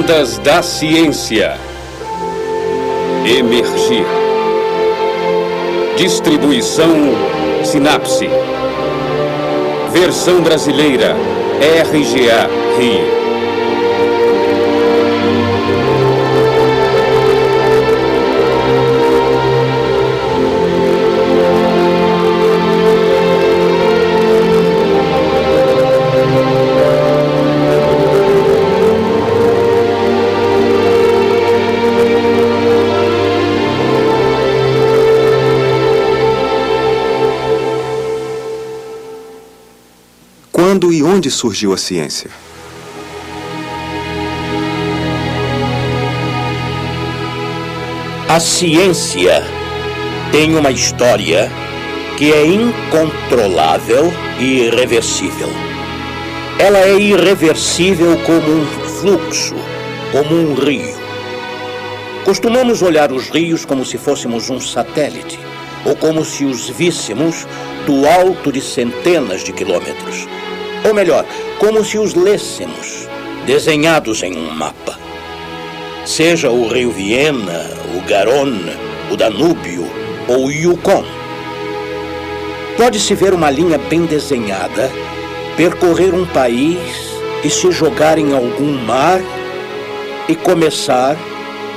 Ondas da Ciência. Emergir. Distribuição Sinapse. Versão brasileira RGA Rio. Quando e onde surgiu a ciência? A ciência tem uma história que é incontrolável e irreversível. Ela é irreversível como um fluxo, como um rio. Costumamos olhar os rios como se fôssemos um satélite, ou como se os víssemos do alto de centenas de quilômetros. Ou melhor, como se os lêssemos, desenhados em um mapa. Seja o rio Viena, o Garonne, o Danúbio ou o Yukon. Pode-se ver uma linha bem desenhada, percorrer um país e se jogar em algum mar e começar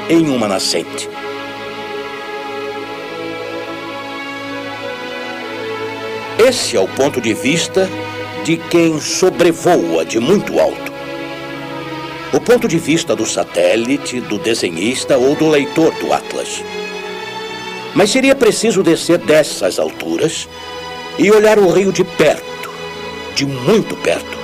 em uma nascente. Esse é o ponto de vista de quem sobrevoa de muito alto. O ponto de vista do satélite, do desenhista ou do leitor do Atlas. Mas seria preciso descer dessas alturas e olhar o rio de perto, de muito perto.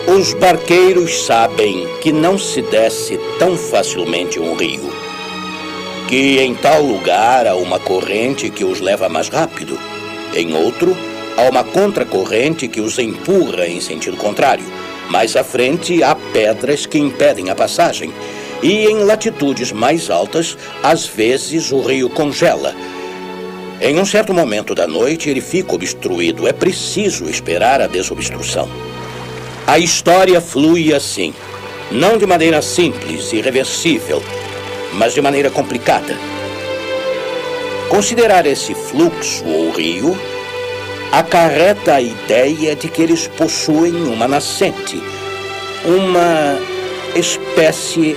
Os barqueiros sabem que não se desce tão facilmente um rio, que em tal lugar há uma corrente que os leva mais rápido, em outro há uma contracorrente que os empurra em sentido contrário. Mais à frente há pedras que impedem a passagem, e em latitudes mais altas, às vezes o rio congela. Em um certo momento da noite ele fica obstruído. É preciso esperar a desobstrução. A história flui assim, não de maneira simples e irreversível, mas de maneira complicada. Considerar esse fluxo ou rio acarreta a ideia de que eles possuem uma nascente, uma espécie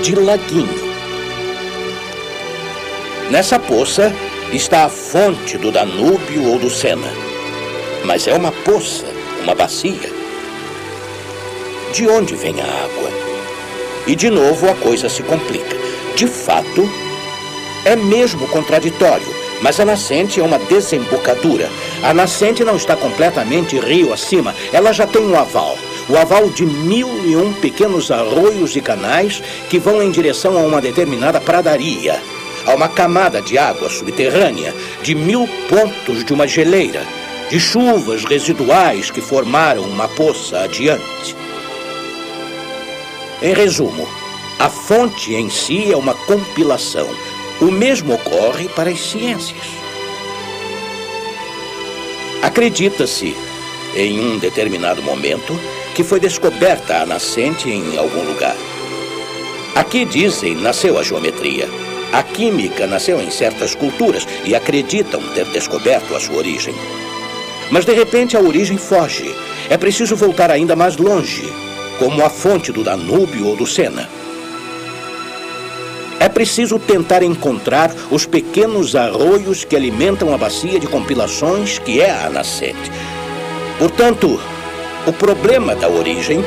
de laguinho. Nessa poça está a fonte do Danúbio ou do Sena, mas é uma poça, uma bacia. De onde vem a água? E de novo a coisa se complica. De fato, é mesmo contraditório, mas a nascente é uma desembocadura. A nascente não está completamente rio acima, ela já tem um aval. O aval de 1001 pequenos arroios e canais que vão em direção a uma determinada pradaria, a uma camada de água subterrânea, de 1000 pontos de uma geleira, de chuvas residuais que formaram uma poça adiante. Em resumo, a fonte em si é uma compilação. O mesmo ocorre para as ciências. Acredita-se, em um determinado momento, que foi descoberta a nascente em algum lugar. Aqui, dizem, nasceu a geometria. A química nasceu em certas culturas e acreditam ter descoberto a sua origem. Mas, de repente, a origem foge. É preciso voltar ainda mais longe, como a fonte do Danúbio ou do Sena. É preciso tentar encontrar os pequenos arroios que alimentam a bacia de compilações que é a nascente. Portanto, o problema da origem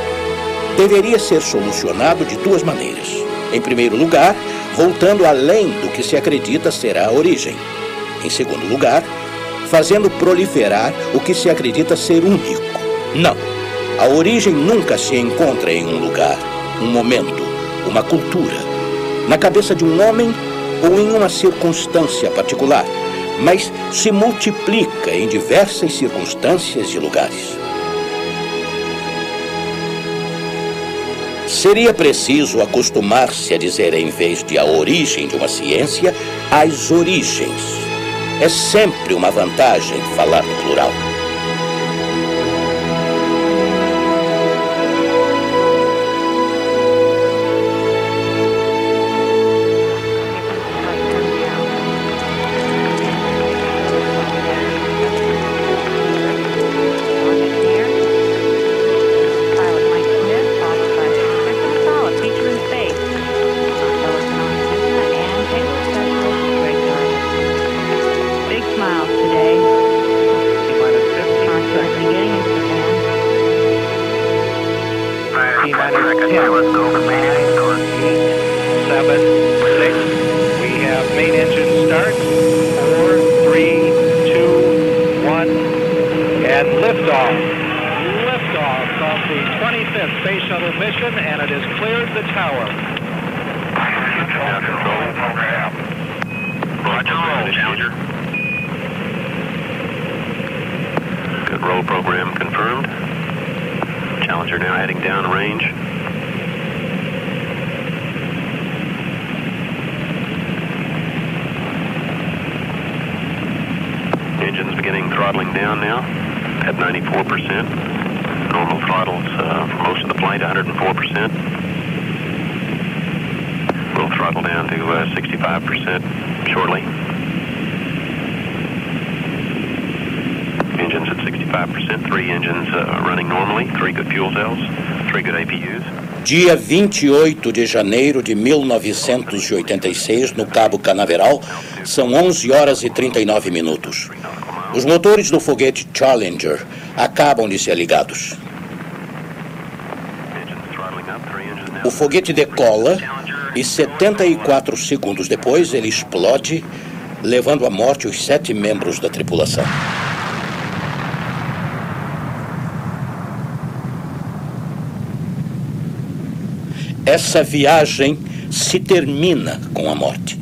deveria ser solucionado de duas maneiras. Em primeiro lugar, voltando além do que se acredita ser a origem. Em segundo lugar, fazendo proliferar o que se acredita ser único. Não. A origem nunca se encontra em um lugar, um momento, uma cultura, na cabeça de um homem ou em uma circunstância particular, mas se multiplica em diversas circunstâncias e lugares. Seria preciso acostumar-se a dizer, em vez de a origem de uma ciência, as origens. É sempre uma vantagem falar no plural. Challenger. Good roll program confirmed. Challenger now heading down range. Engine's beginning throttling down now at 94%. Normal throttles for most of the flight, 104%. We'll throttle down to 65% shortly. Engines at 65%, 3 engines running normally, 3 good fuel cells, 3 good APUs. Dia 28 de janeiro de 1986, no Cabo Canaveral, são 11 horas e 39 minutos. Os motores do foguete Challenger acabam de ser ligados. O foguete decola e 74 segundos depois ele explode, levando à morte os 7 membros da tripulação. Essa viagem se termina com a morte.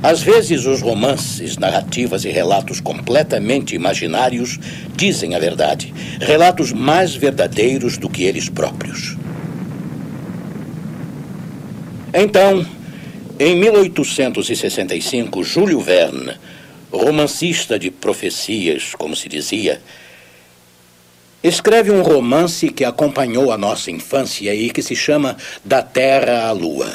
Às vezes, os romances, narrativas e relatos completamente imaginários dizem a verdade, relatos mais verdadeiros do que eles próprios. Então, em 1865, Júlio Verne, romancista de profecias, como se dizia, escreve um romance que acompanhou a nossa infância e que se chama Da Terra à Lua.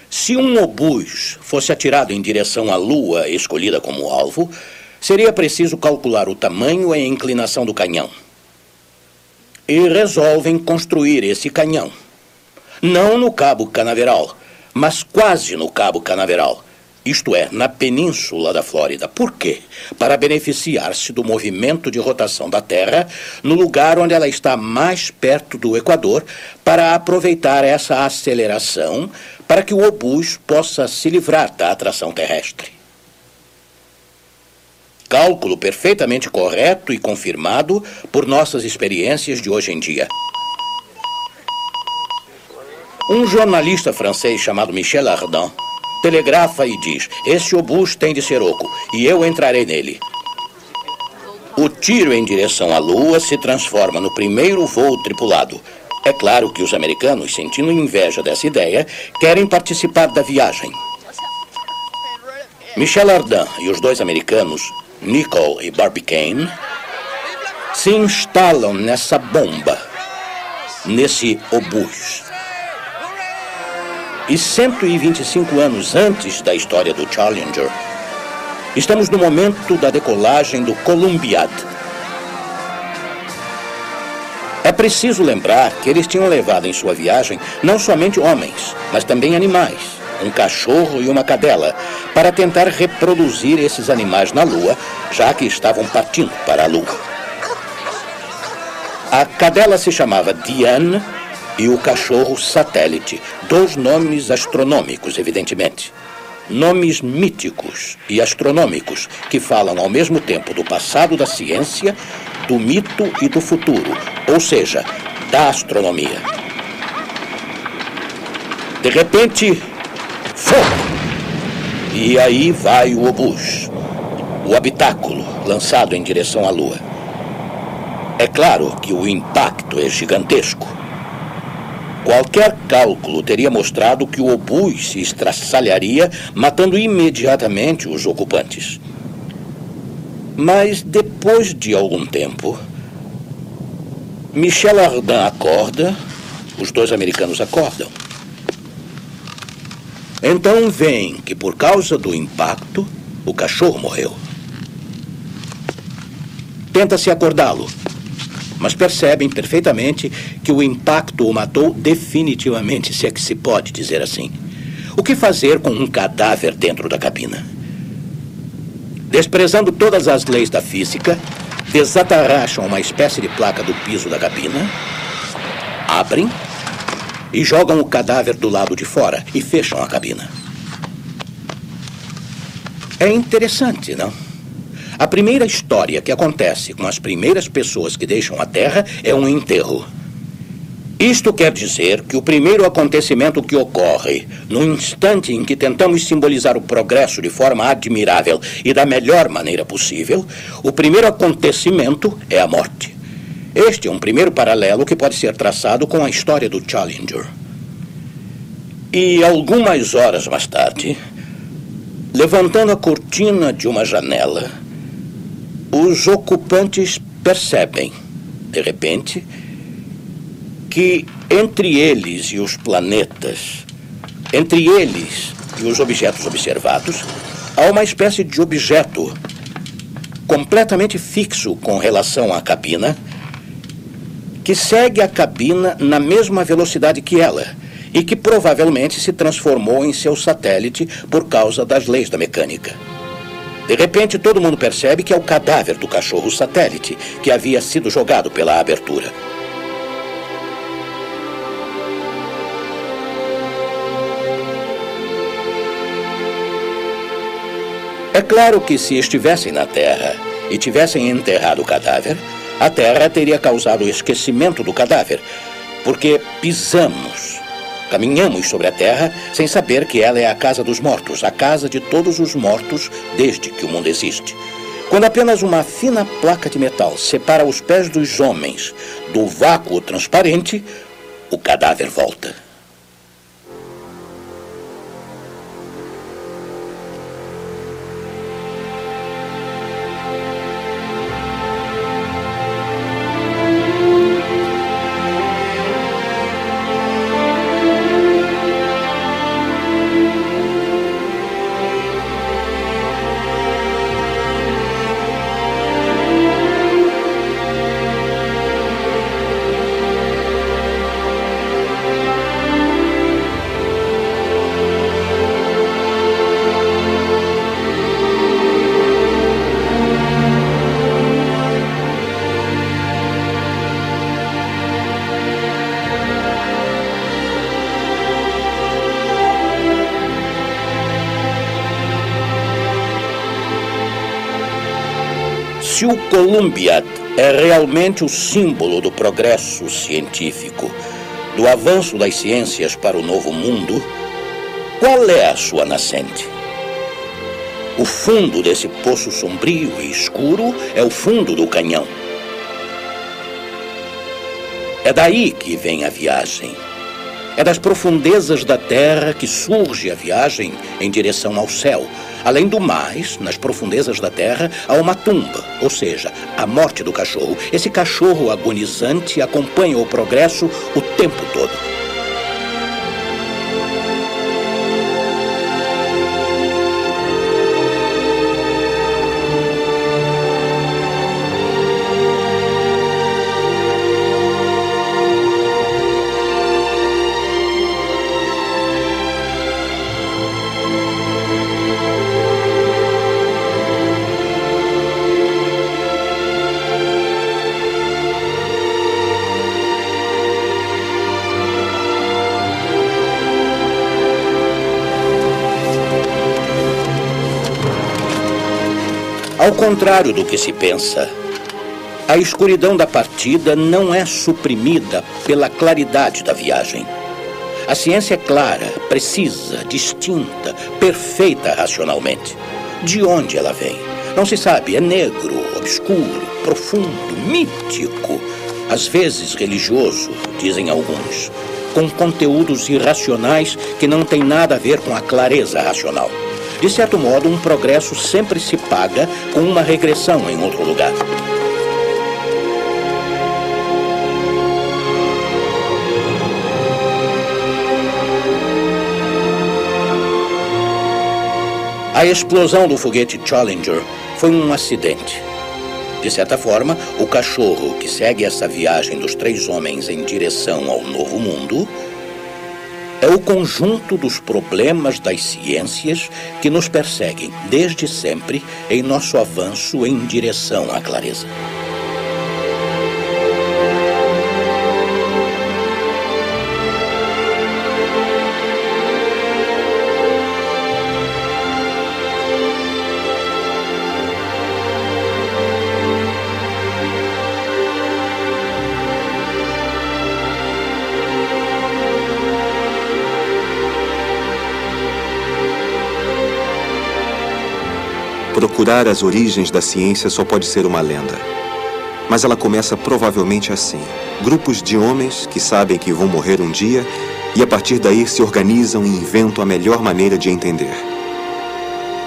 Se um obus fosse atirado em direção à Lua, escolhida como alvo, seria preciso calcular o tamanho e a inclinação do canhão. E resolvem construir esse canhão. Não no Cabo Canaveral, mas quase no Cabo Canaveral. Isto é, na península da Flórida. Por quê? Para beneficiar-se do movimento de rotação da Terra no lugar onde ela está mais perto do Equador, para aproveitar essa aceleração para que o obus possa se livrar da atração terrestre. Cálculo perfeitamente correto e confirmado por nossas experiências de hoje em dia. Um jornalista francês chamado Michel Ardan telegrafa e diz: esse obus tem de ser oco e eu entrarei nele. O tiro em direção à Lua se transforma no primeiro voo tripulado. É claro que os americanos, sentindo inveja dessa ideia, querem participar da viagem. Michel Ardan e os 2 americanos, Nicholl e Barbicane, se instalam nessa bomba, nesse obus. E 125 anos antes da história do Challenger, estamos no momento da decolagem do Columbiad. É preciso lembrar que eles tinham levado em sua viagem não somente homens, mas também animais, um cachorro e uma cadela, para tentar reproduzir esses animais na Lua, já que estavam partindo para a Lua. A cadela se chamava Diane e o cachorro Satélite, 2 nomes astronômicos, evidentemente. Nomes míticos e astronômicos que falam ao mesmo tempo do passado da ciência, do mito e do futuro, ou seja, da astronomia. De repente, fogo! E aí vai o obus, o habitáculo lançado em direção à Lua. É claro que o impacto é gigantesco. Qualquer cálculo teria mostrado que o obus se estraçalharia, matando imediatamente os ocupantes. Mas depois de algum tempo, Michel Ardan acorda, os 2 americanos acordam. Então veem que por causa do impacto, o cachorro morreu. Tenta-se acordá-lo, mas percebem perfeitamente que o impacto o matou definitivamente, se é que se pode dizer assim. O que fazer com um cadáver dentro da cabina? Desprezando todas as leis da física, desatarracham uma espécie de placa do piso da cabina, abrem e jogam o cadáver do lado de fora e fecham a cabina. É interessante, não? A primeira história que acontece com as primeiras pessoas que deixam a Terra é um enterro. Isto quer dizer que o primeiro acontecimento que ocorre, no instante em que tentamos simbolizar o progresso de forma admirável e da melhor maneira possível, o primeiro acontecimento é a morte. Este é um primeiro paralelo que pode ser traçado com a história do Challenger. E algumas horas mais tarde, levantando a cortina de uma janela, os ocupantes percebem, de repente, que entre eles e os planetas, entre eles e os objetos observados, há uma espécie de objeto completamente fixo com relação à cabina, que segue a cabina na mesma velocidade que ela e que provavelmente se transformou em seu satélite por causa das leis da mecânica. De repente, todo mundo percebe que é o cadáver do cachorro satélite que havia sido jogado pela abertura. É claro que se estivessem na Terra e tivessem enterrado o cadáver, a Terra teria causado o esquecimento do cadáver, porque caminhamos sobre a Terra sem saber que ela é a casa dos mortos, a casa de todos os mortos desde que o mundo existe. Quando apenas uma fina placa de metal separa os pés dos homens do vácuo transparente, o cadáver volta. Se o Columbiad é realmente o símbolo do progresso científico, do avanço das ciências para o novo mundo, qual é a sua nascente? O fundo desse poço sombrio e escuro é o fundo do canhão. É daí que vem a viagem. É das profundezas da Terra que surge a viagem em direção ao céu. Além do mais, nas profundezas da Terra há uma tumba, ou seja, a morte do cachorro. Esse cachorro agonizante acompanha o progresso o tempo todo. Ao contrário do que se pensa, a escuridão da partida não é suprimida pela claridade da viagem. A ciência é clara, precisa, distinta, perfeita racionalmente. De onde ela vem? Não se sabe, é negro, obscuro, profundo, mítico, às vezes religioso, dizem alguns, com conteúdos irracionais que não têm nada a ver com a clareza racional. De certo modo, um progresso sempre se paga com uma regressão em outro lugar. A explosão do foguete Challenger foi um acidente. De certa forma, o cachorro que segue essa viagem dos 3 homens em direção ao novo mundo é o conjunto dos problemas das ciências que nos perseguem desde sempre em nosso avanço em direção à clareza. Procurar as origens da ciência só pode ser uma lenda. Mas ela começa provavelmente assim. Grupos de homens que sabem que vão morrer um dia e a partir daí se organizam e inventam a melhor maneira de entender.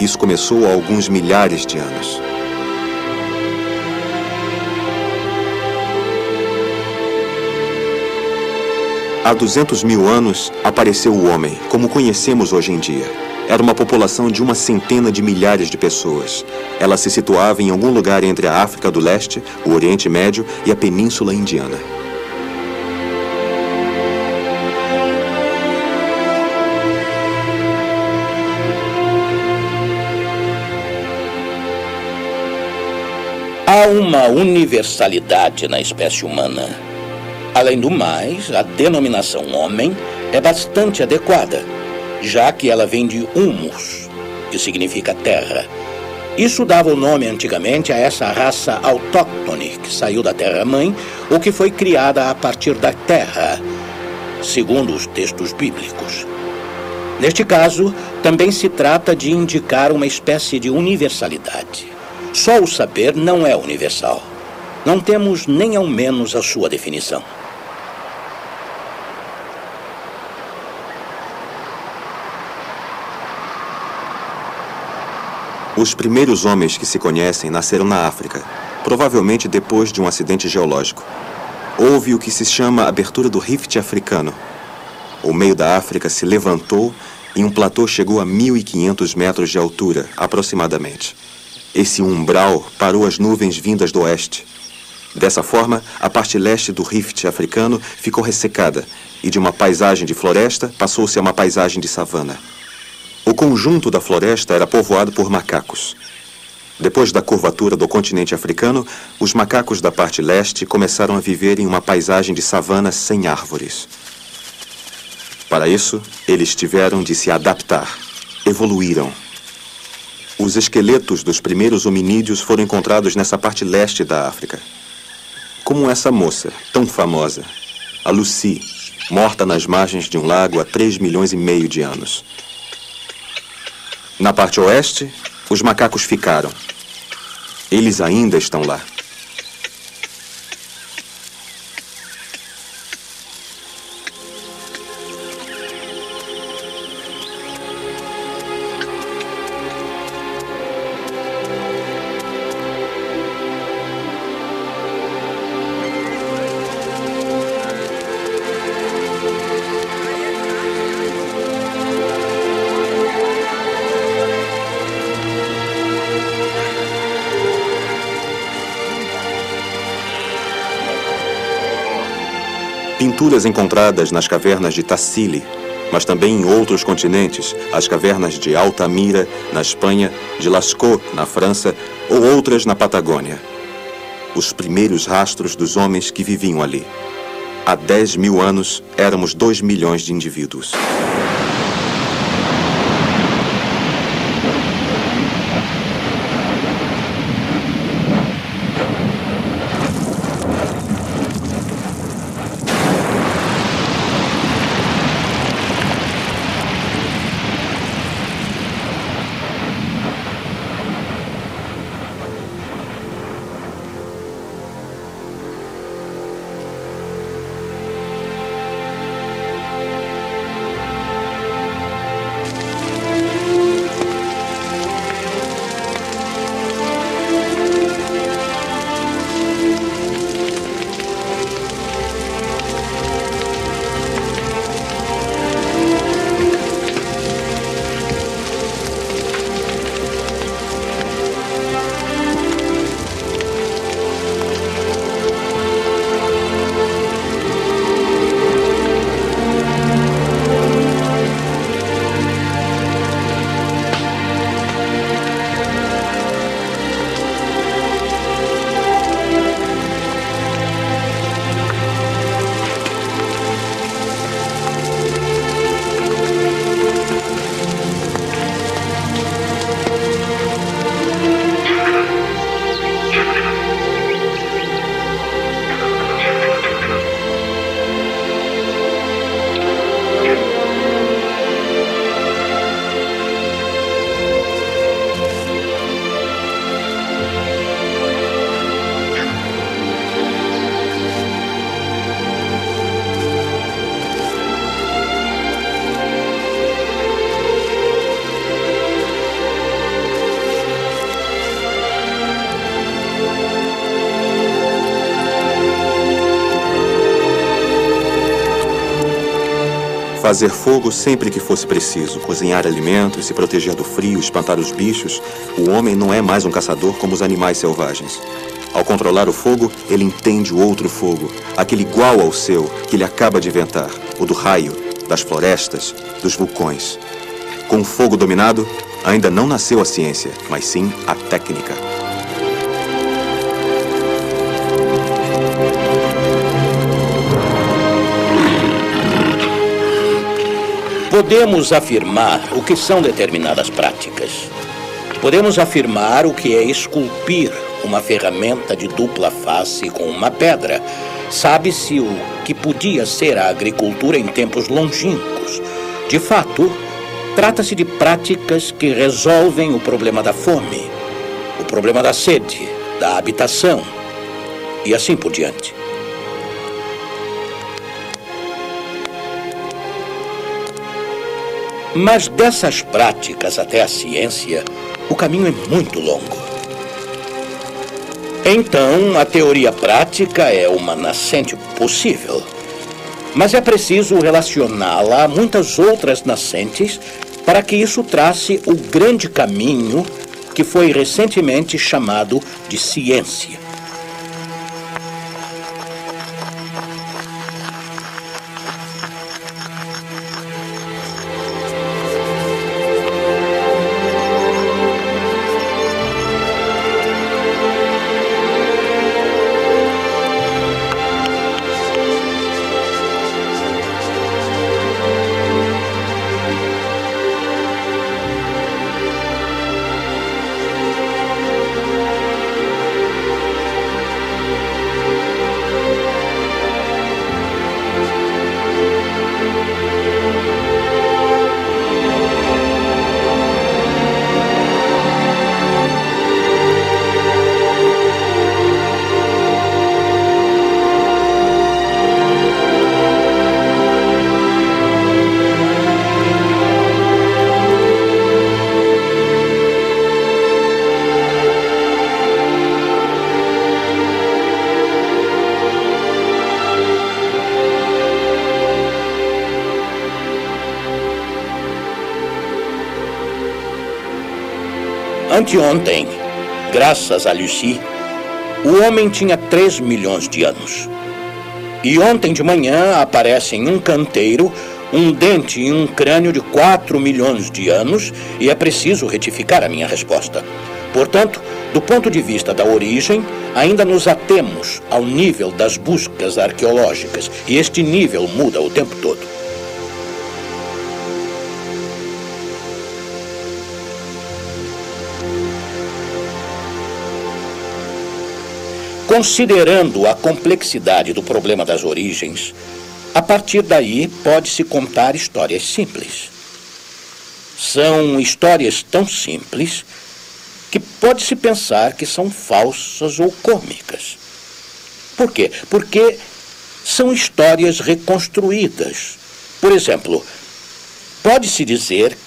Isso começou há alguns milhares de anos. Há 200 mil anos, apareceu o homem, como conhecemos hoje em dia. Era uma população de uma centena de milhares de pessoas. Ela se situava em algum lugar entre a África do Leste, o Oriente Médio e a Península Indiana. Há uma universalidade na espécie humana. Além do mais, a denominação homem é bastante adequada, já que ela vem de humus, que significa terra. Isso dava o nome antigamente a essa raça autóctone que saiu da terra-mãe ou que foi criada a partir da terra, segundo os textos bíblicos. Neste caso, também se trata de indicar uma espécie de universalidade. Só o saber não é universal. Não temos nem ao menos a sua definição. Os primeiros homens que se conhecem nasceram na África, provavelmente depois de um acidente geológico. Houve o que se chama abertura do Rift africano. O meio da África se levantou e um platô chegou a 1.500 metros de altura, aproximadamente. Esse umbral parou as nuvens vindas do oeste. Dessa forma, a parte leste do Rift africano ficou ressecada e de uma paisagem de floresta passou-se a uma paisagem de savana. O conjunto da floresta era povoado por macacos. Depois da curvatura do continente africano, os macacos da parte leste começaram a viver em uma paisagem de savana sem árvores. Para isso, eles tiveram de se adaptar, evoluíram. Os esqueletos dos primeiros hominídeos foram encontrados nessa parte leste da África. Como essa moça, tão famosa, a Lucy, morta nas margens de um lago há 3,5 milhões de anos. Na parte oeste, os macacos ficaram. Eles ainda estão lá. Pinturas encontradas nas cavernas de Tassili, mas também em outros continentes, as cavernas de Altamira, na Espanha, de Lascaux, na França, ou outras na Patagônia. Os primeiros rastros dos homens que viviam ali. Há 10 mil anos, éramos 2 milhões de indivíduos. Fazer fogo sempre que fosse preciso, cozinhar alimentos, se proteger do frio, espantar os bichos. O homem não é mais um caçador como os animais selvagens. Ao controlar o fogo, ele entende o outro fogo, aquele igual ao seu, que ele acaba de inventar, o do raio, das florestas, dos vulcões. Com o fogo dominado, ainda não nasceu a ciência, mas sim a técnica. Podemos afirmar o que são determinadas práticas. Podemos afirmar o que é esculpir uma ferramenta de dupla face com uma pedra. Sabe-se o que podia ser a agricultura em tempos longínquos. De fato, trata-se de práticas que resolvem o problema da fome, o problema da sede, da habitação e assim por diante. Mas dessas práticas até a ciência, o caminho é muito longo. Então, a teoria prática é uma nascente possível. Mas é preciso relacioná-la a muitas outras nascentes para que isso trace o grande caminho que foi recentemente chamado de ciência. Anteontem, graças a Lucy, o homem tinha 3 milhões de anos. E ontem de manhã aparece em um canteiro um dente e um crânio de 4 milhões de anos e é preciso retificar a minha resposta. Portanto, do ponto de vista da origem, ainda nos atemos ao nível das buscas arqueológicas e este nível muda o tempo todo. Considerando a complexidade do problema das origens, a partir daí pode-se contar histórias simples. São histórias tão simples que pode-se pensar que são falsas ou cômicas. Por quê? Porque são histórias reconstruídas. Por exemplo, pode-se dizer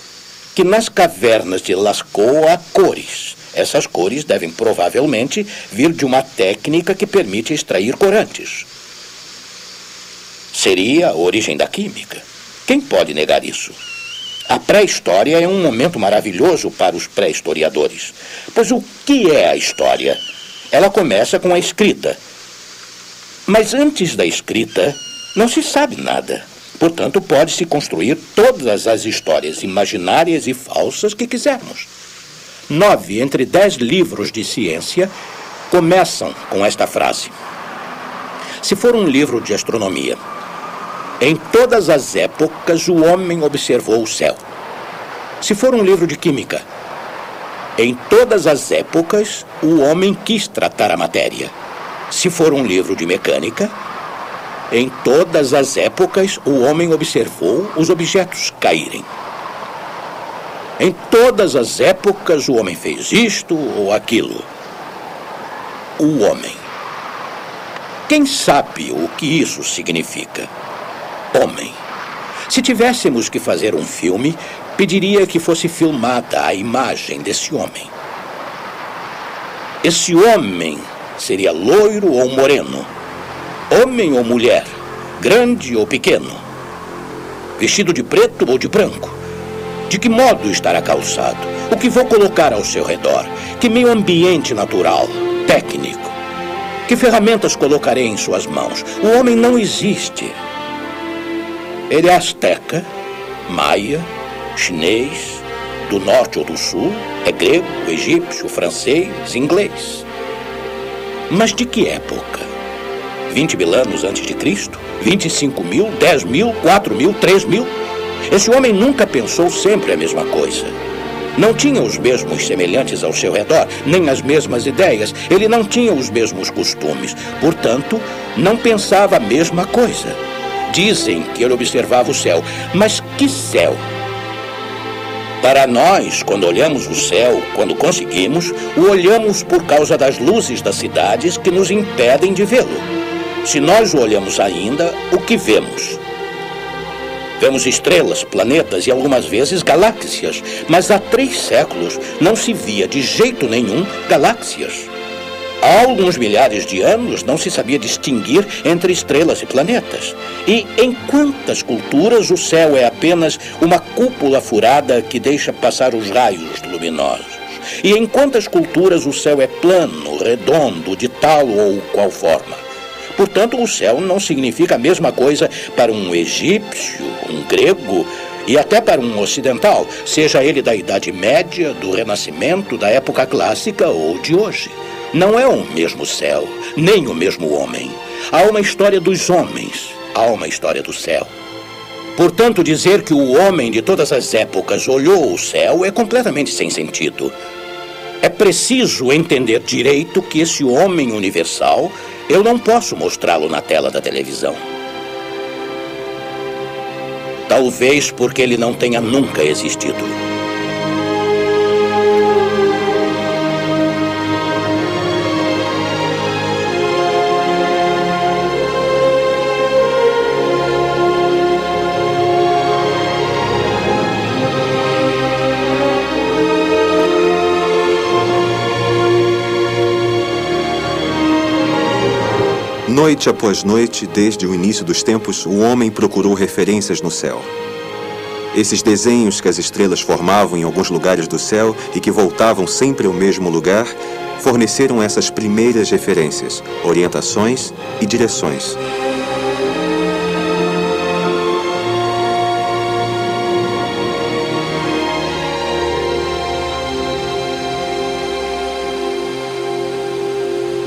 que nas cavernas de Lascaux há cores. Essas cores devem provavelmente vir de uma técnica que permite extrair corantes. Seria a origem da química. Quem pode negar isso? A pré-história é um momento maravilhoso para os pré-historiadores. Pois o que é a história? Ela começa com a escrita. Mas antes da escrita, não se sabe nada. Portanto, pode-se construir todas as histórias imaginárias e falsas que quisermos. 9 entre 10 livros de ciência começam com esta frase. Se for um livro de astronomia, em todas as épocas o homem observou o céu. Se for um livro de química, em todas as épocas o homem quis tratar a matéria. Se for um livro de mecânica, em todas as épocas o homem observou os objetos caírem. Em todas as épocas o homem fez isto ou aquilo. O homem. Quem sabe o que isso significa? Homem. Se tivéssemos que fazer um filme, pediria que fosse filmada a imagem desse homem. Esse homem seria loiro ou moreno? Homem ou mulher? Grande ou pequeno? Vestido de preto ou de branco? De que modo estará calçado? O que vou colocar ao seu redor? Que meio ambiente natural, técnico? Que ferramentas colocarei em suas mãos? O homem não existe. Ele é asteca, maia, chinês, do norte ou do sul, é grego, egípcio, francês, inglês. Mas de que época? 20.000 anos antes de Cristo? 25.000, 10.000, 4.000, 3.000? Esse homem nunca pensou sempre a mesma coisa. Não tinha os mesmos semelhantes ao seu redor, nem as mesmas ideias. Ele não tinha os mesmos costumes. Portanto, não pensava a mesma coisa. Dizem que ele observava o céu. Mas que céu? Para nós, quando olhamos o céu, quando conseguimos, o olhamos por causa das luzes das cidades que nos impedem de vê-lo. Se nós o olhamos ainda, o que vemos? Vemos estrelas, planetas e algumas vezes galáxias, mas há 3 séculos não se via de jeito nenhum galáxias. Há alguns milhares de anos não se sabia distinguir entre estrelas e planetas. E em quantas culturas o céu é apenas uma cúpula furada que deixa passar os raios luminosos? E em quantas culturas o céu é plano, redondo, de tal ou qual forma? Portanto, o céu não significa a mesma coisa para um egípcio, um grego e até para um ocidental, seja ele da Idade Média, do Renascimento, da época clássica ou de hoje. Não é o mesmo céu, nem o mesmo homem. Há uma história dos homens, há uma história do céu. Portanto, dizer que o homem de todas as épocas olhou o céu é completamente sem sentido. É preciso entender direito que esse homem universal, eu não posso mostrá-lo na tela da televisão. Talvez porque ele não tenha nunca existido. Noite após noite, desde o início dos tempos, o homem procurou referências no céu. Esses desenhos que as estrelas formavam em alguns lugares do céu e que voltavam sempre ao mesmo lugar, forneceram essas primeiras referências, orientações e direções.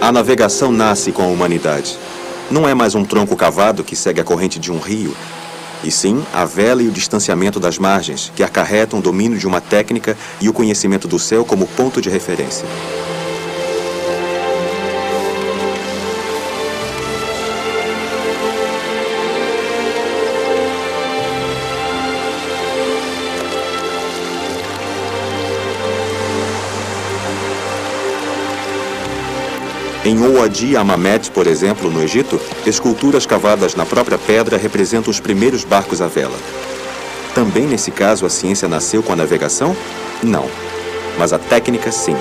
A navegação nasce com a humanidade. Não é mais um tronco cavado que segue a corrente de um rio, e sim a vela e o distanciamento das margens, que acarretam o domínio de uma técnica e o conhecimento do céu como ponto de referência. Em Ouadi Hammamet, por exemplo, no Egito, esculturas cavadas na própria pedra representam os primeiros barcos à vela. Também nesse caso a ciência nasceu com a navegação? Não. Mas a técnica, sim.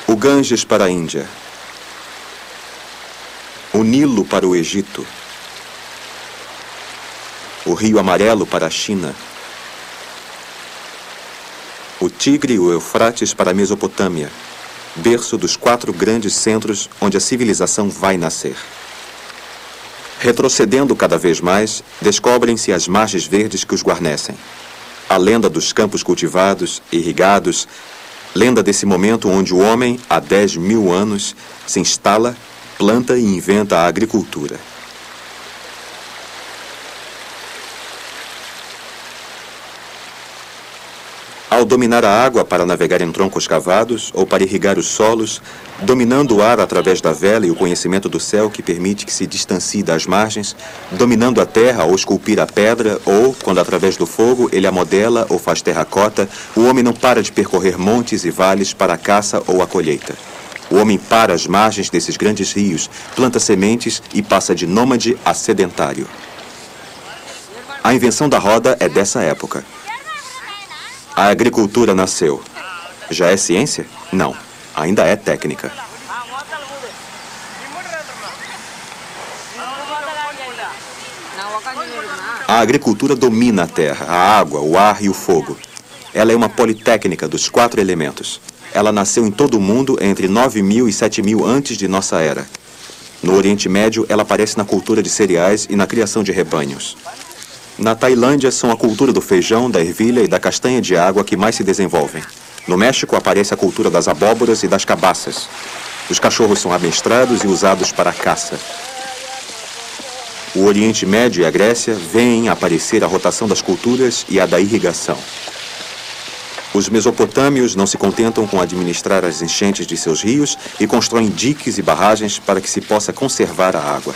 O Ganges para a Índia, o Nilo para o Egito, o Rio Amarelo para a China, o Tigre e o Eufrates para a Mesopotâmia, berço dos 4 grandes centros onde a civilização vai nascer. Retrocedendo cada vez mais, descobrem-se as margens verdes que os guarnecem. A lenda dos campos cultivados, irrigados, lenda desse momento onde o homem, há 10.000 anos, se instala, planta e inventa a agricultura. Ao dominar a água para navegar em troncos cavados ou para irrigar os solos, dominando o ar através da vela e o conhecimento do céu que permite que se distancie das margens, dominando a terra ao esculpir a pedra ou, quando através do fogo ele a modela ou faz terracota, o homem não para de percorrer montes e vales para a caça ou a colheita. O homem para as margens desses grandes rios, planta sementes e passa de nômade a sedentário. A invenção da roda é dessa época. A agricultura nasceu. Já é ciência? Não. Ainda é técnica. A agricultura domina a terra, a água, o ar e o fogo. Ela é uma politécnica dos 4 elementos. Ela nasceu em todo o mundo entre 9.000 e 7.000 antes de nossa era. No Oriente Médio, ela aparece na cultura de cereais e na criação de rebanhos. Na Tailândia, são a cultura do feijão, da ervilha e da castanha de água que mais se desenvolvem. No México, aparece a cultura das abóboras e das cabaças. Os cachorros são amestrados e usados para a caça. O Oriente Médio e a Grécia veem aparecer a rotação das culturas e a da irrigação. Os mesopotâmios não se contentam com administrar as enchentes de seus rios e constroem diques e barragens para que se possa conservar a água.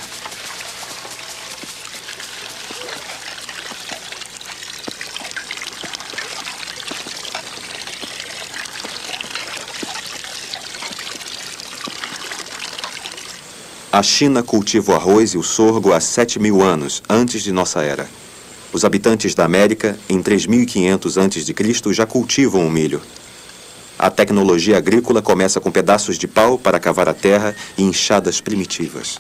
A China cultiva o arroz e o sorgo há 7.000 anos, antes de nossa era. Os habitantes da América, em 3.500 a.C., já cultivam o milho. A tecnologia agrícola começa com pedaços de pau para cavar a terra e enxadas primitivas.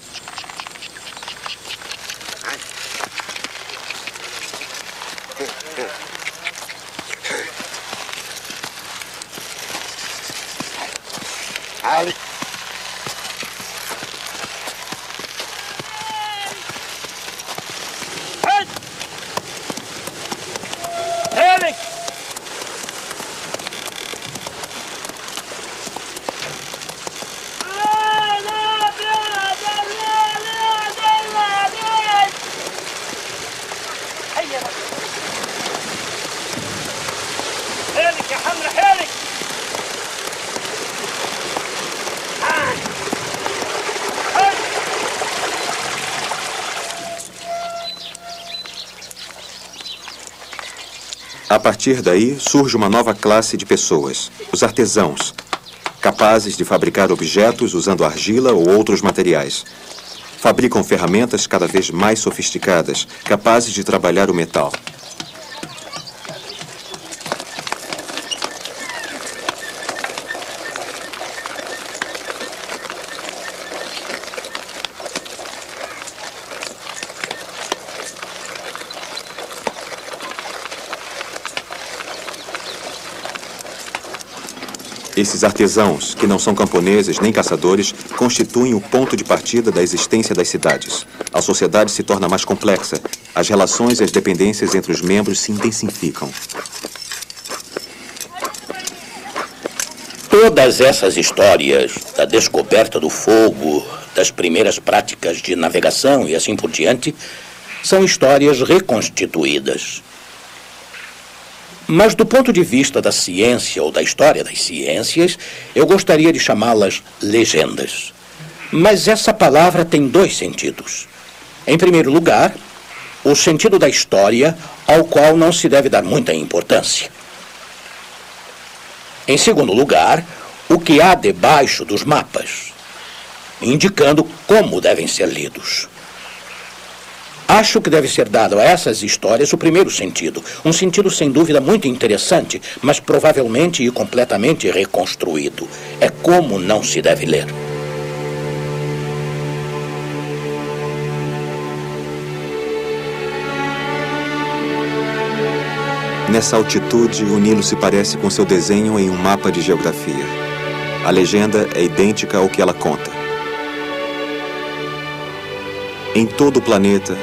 A partir daí, surge uma nova classe de pessoas, os artesãos, capazes de fabricar objetos usando argila ou outros materiais. Fabricam ferramentas cada vez mais sofisticadas, capazes de trabalhar o metal. Esses artesãos, que não são camponeses nem caçadores, constituem o ponto de partida da existência das cidades. A sociedade se torna mais complexa. As relações e as dependências entre os membros se intensificam. Todas essas histórias da descoberta do fogo, das primeiras práticas de navegação e assim por diante, são histórias reconstituídas. Mas do ponto de vista da ciência ou da história das ciências, eu gostaria de chamá-las legendas. Mas essa palavra tem 2 sentidos. Em primeiro lugar, o sentido da história, ao qual não se deve dar muita importância. Em segundo lugar, o que há debaixo dos mapas, indicando como devem ser lidos. Acho que deve ser dado a essas histórias o primeiro sentido, um sentido sem dúvida muito interessante, mas provavelmente e completamente reconstruído. É como não se deve ler. Nessa altitude, o Nilo se parece com seu desenho em um mapa de geografia. A legenda é idêntica ao que ela conta. Em todo o planeta,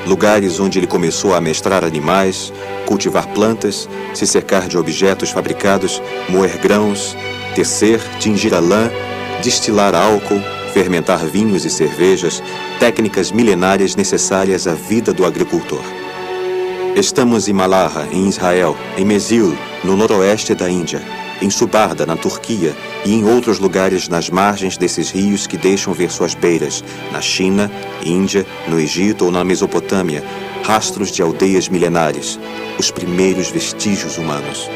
lugares onde ele começou a amestrar animais, cultivar plantas, se cercar de objetos fabricados, moer grãos, tecer, tingir a lã, destilar álcool, fermentar vinhos e cervejas, técnicas milenárias necessárias à vida do agricultor. Estamos em Malaha, em Israel, em Mesil, no noroeste da Índia, em Subarda, na Turquia, e em outros lugares nas margens desses rios que deixam ver suas beiras, na China, Índia, no Egito ou na Mesopotâmia, rastros de aldeias milenares, os primeiros vestígios humanos.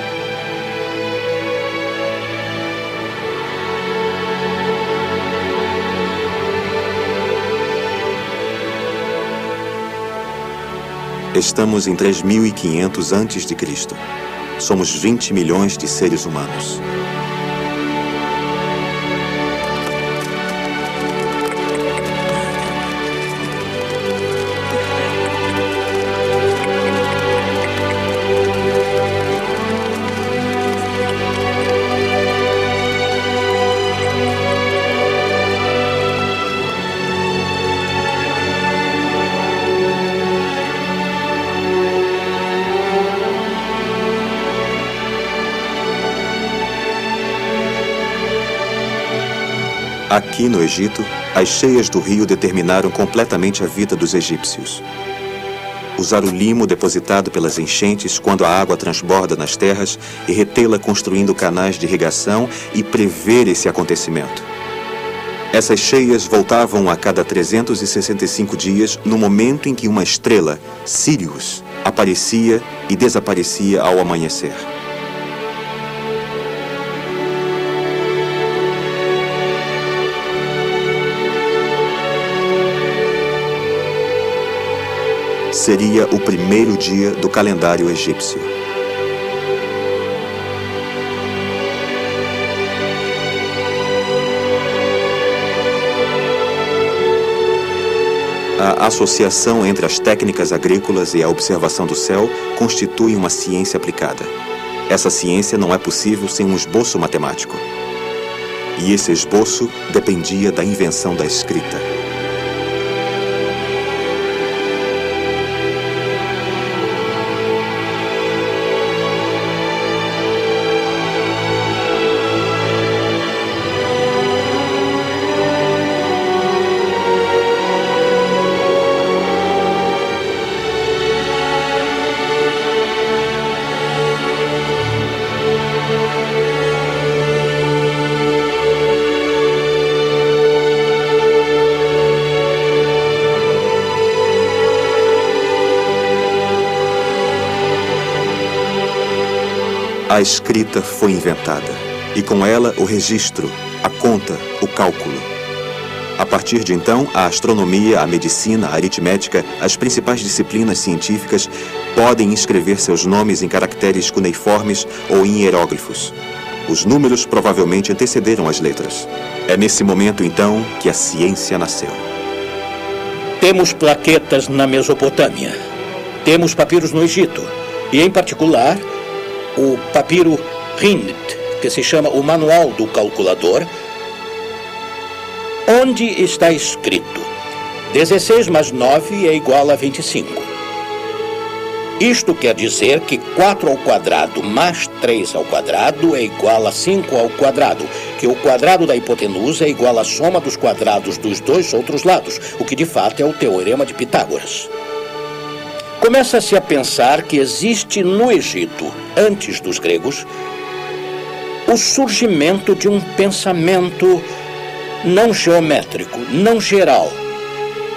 Estamos em 3.500 a.C. Somos 20 milhões de seres humanos. Aqui no Egito, as cheias do rio determinaram completamente a vida dos egípcios. Usar o limo depositado pelas enchentes quando a água transborda nas terras e retê-la construindo canais de irrigação e prever esse acontecimento. Essas cheias voltavam a cada 365 dias no momento em que uma estrela, Sírius, aparecia e desaparecia ao amanhecer. Seria o primeiro dia do calendário egípcio. A associação entre as técnicas agrícolas e a observação do céu constitui uma ciência aplicada. Essa ciência não é possível sem um esboço matemático. E esse esboço dependia da invenção da escrita. A escrita foi inventada, e com ela o registro, a conta, o cálculo. A partir de então, a astronomia, a medicina, a aritmética, as principais disciplinas científicas podem inscrever seus nomes em caracteres cuneiformes ou em hieróglifos. Os números provavelmente antecederam as letras. É nesse momento, então, que a ciência nasceu. Temos plaquetas na Mesopotâmia. Temos papiros no Egito. E, em particular, o papiro Rindt, que se chama o Manual do Calculador, onde está escrito 16 mais 9 é igual a 25. Isto quer dizer que 4 ao quadrado mais 3 ao quadrado é igual a 5 ao quadrado, que o quadrado da hipotenusa é igual à soma dos quadrados dos dois outros lados, o que de fato é o teorema de Pitágoras. Começa-se a pensar que existe no Egito, antes dos gregos, o surgimento de um pensamento não geométrico, não geral,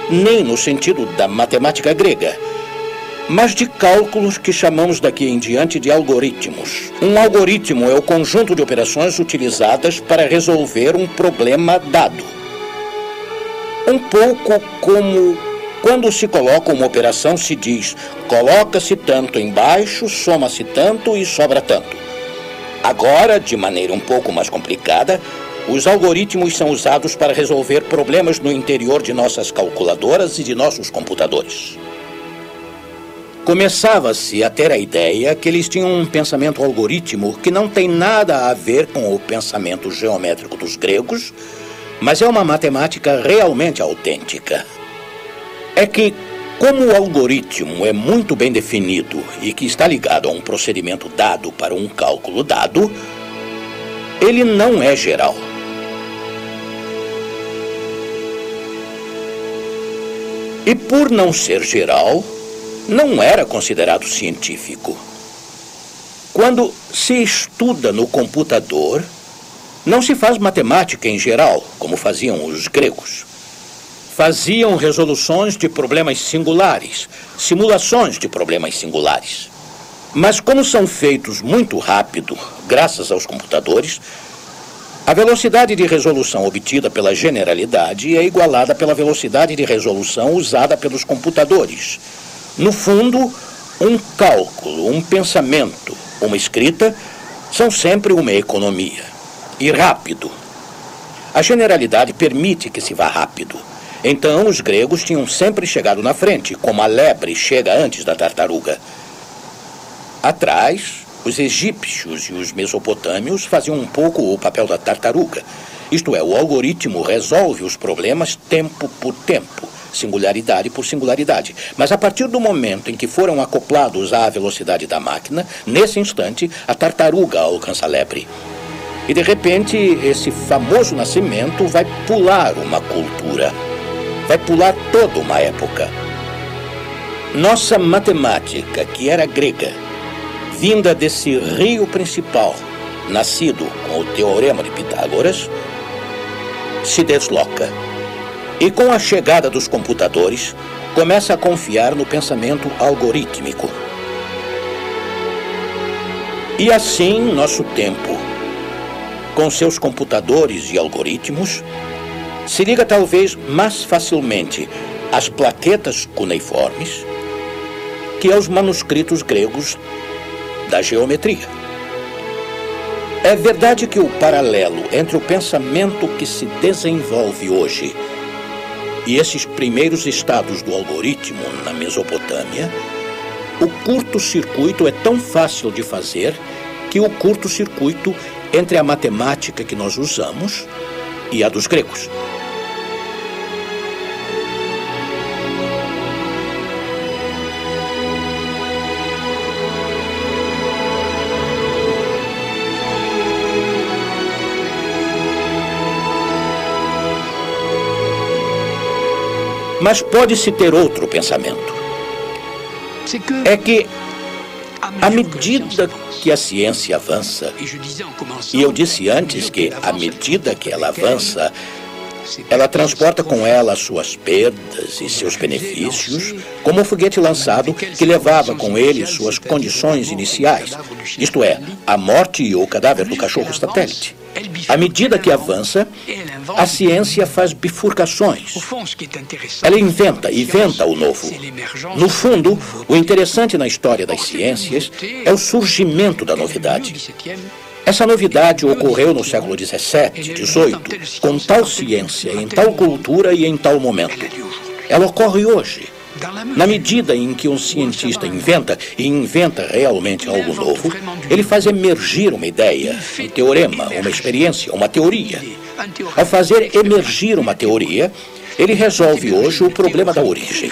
nem no sentido da matemática grega, mas de cálculos que chamamos daqui em diante de algoritmos. Um algoritmo é o conjunto de operações utilizadas para resolver um problema dado. Um pouco como quando se coloca uma operação, se diz, coloca-se tanto embaixo, soma-se tanto e sobra tanto. Agora, de maneira um pouco mais complicada, os algoritmos são usados para resolver problemas no interior de nossas calculadoras e de nossos computadores. começava-se a ter a ideia que eles tinham um pensamento algoritmo que não tem nada a ver com o pensamento geométrico dos gregos, mas é uma matemática realmente autêntica. É que, como o algoritmo é muito bem definido e que está ligado a um procedimento dado para um cálculo dado, ele não é geral. E por não ser geral, não era considerado científico. Quando se estuda no computador, não se faz matemática em geral, como faziam os gregos. Faziam resoluções de problemas singulares, simulações de problemas singulares. Mas como são feitos muito rápido, graças aos computadores, a velocidade de resolução obtida pela generalidade é igualada pela velocidade de resolução usada pelos computadores. No fundo, um cálculo, um pensamento, uma escrita, são sempre uma economia. E rápido. A generalidade permite que se vá rápido. Então, os gregos tinham sempre chegado na frente, como a lebre chega antes da tartaruga. Atrás, os egípcios e os mesopotâmios faziam um pouco o papel da tartaruga. Isto é, o algoritmo resolve os problemas tempo por tempo, singularidade por singularidade. Mas a partir do momento em que foram acoplados à velocidade da máquina, nesse instante, a tartaruga alcança a lebre. E, de repente, esse famoso nascimento vai pular uma cultura. Vai pular toda uma época. Nossa matemática, que era grega, vinda desse rio principal, nascido com o Teorema de Pitágoras, se desloca. E com a chegada dos computadores, começa a confiar no pensamento algorítmico. E assim, nosso tempo, com seus computadores e algoritmos, se liga talvez mais facilmente às plaquetas cuneiformes que aos manuscritos gregos da geometria. É verdade que o paralelo entre o pensamento que se desenvolve hoje e esses primeiros estados do algoritmo na Mesopotâmia, o curto-circuito é tão fácil de fazer que o curto-circuito entre a matemática que nós usamos e a dos gregos. Mas pode-se ter outro pensamento. É que, à medida que a ciência avança, e eu disse antes que, à medida que ela avança, ela transporta com ela as suas perdas e seus benefícios, como um foguete lançado que levava com ele suas condições iniciais, isto é, a morte e o cadáver do cachorro satélite. À medida que avança, a ciência faz bifurcações. Ela inventa o novo. No fundo, o interessante na história das ciências é o surgimento da novidade. Essa novidade ocorreu no século XVII, XVIII, com tal ciência, em tal cultura e em tal momento. Ela ocorre hoje. Na medida em que um cientista inventa realmente algo novo, ele faz emergir uma ideia, um teorema, uma experiência, uma teoria. Ao fazer emergir uma teoria, ele resolve hoje o problema da origem.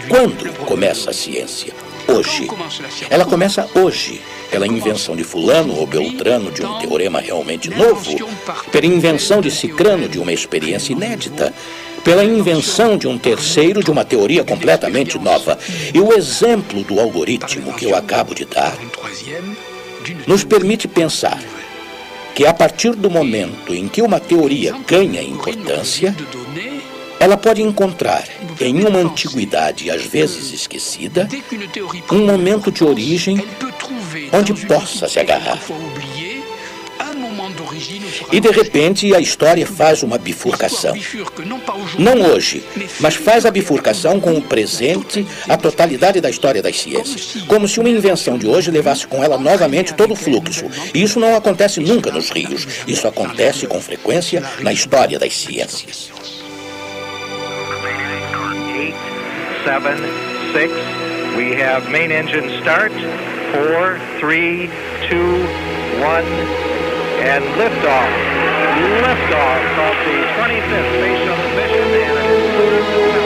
Quando começa a ciência? Hoje. Ela começa hoje, pela invenção de fulano ou beltrano de um teorema realmente novo, pela invenção de cicrano de uma experiência inédita, pela invenção de um terceiro de uma teoria completamente nova. E o exemplo do algoritmo que eu acabo de dar nos permite pensar que a partir do momento em que uma teoria ganha importância, ela pode encontrar em uma antiguidade às vezes esquecida um momento de origem onde possa se agarrar. E de repente a história faz uma bifurcação. Não hoje, mas faz a bifurcação com o presente, a totalidade da história das ciências. Como se uma invenção de hoje levasse com ela novamente todo o fluxo. E isso não acontece nunca nos rios. Isso acontece com frequência na história das ciências. 8, 7, 6, We have main engine start. 4, 3, 2, 1, and liftoff. Liftoff of the 25th space shuttle mission, and it is